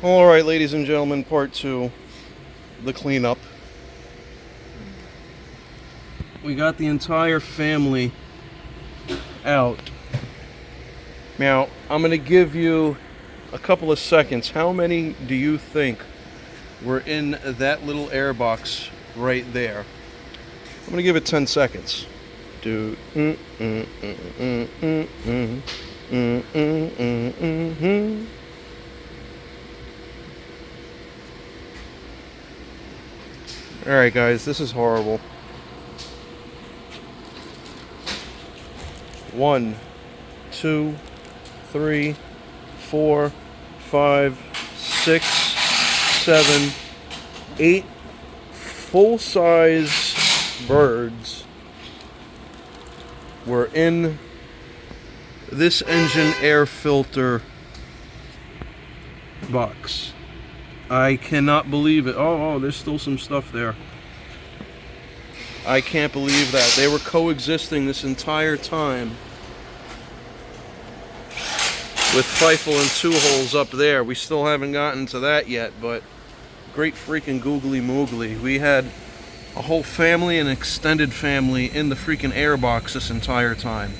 Alright, ladies and gentlemen, part 2, the cleanup. We got the entire family out. Now, I'm going to give you a couple of seconds. How many do you think were in that little air box right there? I'm going to give it 10 seconds. Alright guys, this is horrible. 1, 2, 3, 4, 5, 6, 7, 8 full-size birds were in this engine air filter box. I cannot believe it. Oh, there's still some stuff there. I can't believe that. They were coexisting this entire time with Feifel and Two Holes up there. We still haven't gotten to that yet, but great freaking googly moogly. We had a whole family and extended family in the freaking air box this entire time.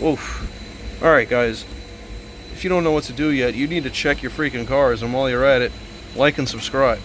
Oof. Alright guys, if you don't know what to do yet, you need to check your freaking cars, and while you're at it, like and subscribe.